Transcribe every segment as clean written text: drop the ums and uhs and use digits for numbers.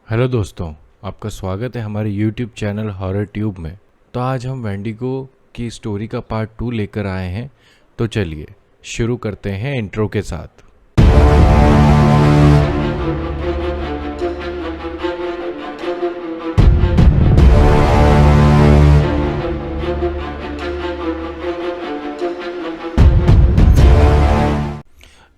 Hello दोस्तों, आपका स्वागत है हमारे YouTube चैनल हॉरर ट्यूब में। तो आज हम वेंडिगो की स्टोरी का पार्ट 2 लेकर आए हैं। तो चलिए शुरू करते हैं इंट्रो के साथ।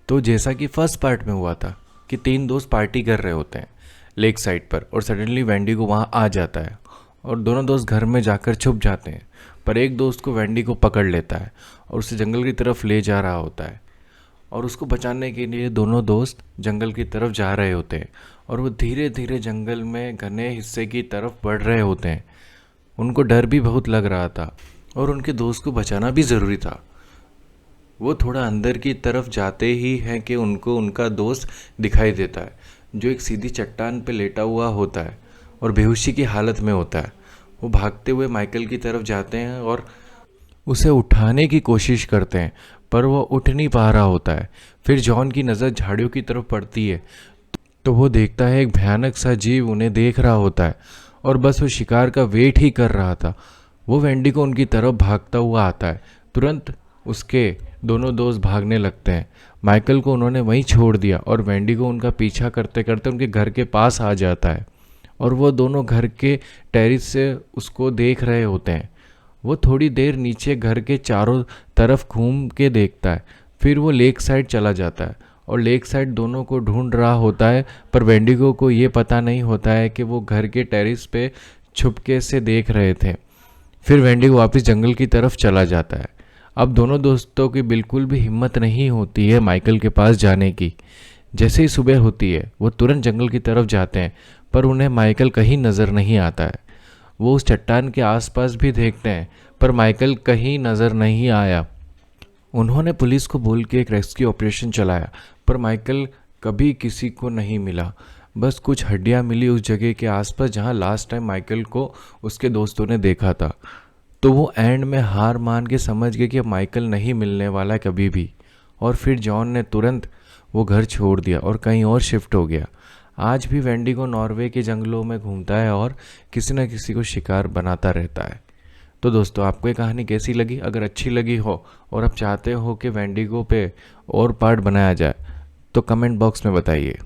तो जैसा कि फर्स्ट पार्ट में हुआ था कि 3 दोस्त पार्टी कर रहे होते हैं लेक साइड पर और सडनली वेंडिगो वहाँ आ जाता है और दोनों दोस्त घर में जाकर छुप जाते हैं। पर एक दोस्त को वेंडिगो पकड़ लेता है और उसे जंगल की तरफ ले जा रहा होता है और उसको बचाने के लिए दोनों दोस्त जंगल की तरफ जा रहे होते हैं और वो धीरे धीरे जंगल में घने हिस्से की तरफ बढ़ रहे होते हैं। उनको डर भी बहुत लग रहा था और उनके दोस्त को बचाना भी ज़रूरी था। वो थोड़ा अंदर की तरफ जाते ही हैं कि उनको उनका दोस्त दिखाई देता है जो एक सीधी चट्टान पर लेटा हुआ होता है और बेहोशी की हालत में होता है। वो भागते हुए माइकल की तरफ जाते हैं और उसे उठाने की कोशिश करते हैं पर वो उठ नहीं पा रहा होता है। फिर जॉन की नज़र झाड़ियों की तरफ पड़ती है तो वो देखता है एक भयानक सा जीव उन्हें देख रहा होता है और बस वो शिकार का वेट ही कर रहा था। वो वेंडी को उनकी तरफ भागता हुआ आता है। तुरंत उसके दोनों दोस्त भागने लगते हैं। माइकल को उन्होंने वहीं छोड़ दिया और वेंडी को उनका पीछा करते करते उनके घर के पास आ जाता है और वो दोनों घर के टेरिस से उसको देख रहे होते हैं। वो थोड़ी देर नीचे घर के चारों तरफ घूम के देखता है, फिर वो लेक साइड चला जाता है और लेक साइड दोनों को ढूंढ रहा होता है। पर वेंडिगो को ये पता नहीं होता है कि वो घर के टेरिस पे छुपके से देख रहे थे। फिर वेंडिगो वापस जंगल की तरफ चला जाता है। अब दोनों दोस्तों की बिल्कुल भी हिम्मत नहीं होती है माइकल के पास जाने की। जैसे ही सुबह होती है वो तुरंत जंगल की तरफ जाते हैं पर उन्हें माइकल कहीं नज़र नहीं आता है। वो उस चट्टान के आसपास भी देखते हैं पर माइकल कहीं नज़र नहीं आया। उन्होंने पुलिस को बोल के एक रेस्क्यू ऑपरेशन चलाया पर माइकल कभी किसी को नहीं मिला। बस कुछ हड्डियां मिली उस जगह के आसपास जहां लास्ट टाइम माइकल को उसके दोस्तों ने देखा था। तो वो एंड में हार मान के समझ गए कि अब माइकल नहीं मिलने वाला है कभी भी। और फिर जॉन ने तुरंत वो घर छोड़ दिया और कहीं और शिफ्ट हो गया। आज भी वेंडिगो नॉर्वे के जंगलों में घूमता है और किसी न किसी को शिकार बनाता रहता है। तो दोस्तों, आपको ये कहानी कैसी लगी? अगर अच्छी लगी हो और आप चाहते हो कि वेंडिगो पे और पार्ट बनाया जाए तो कमेंट बॉक्स में बताइए।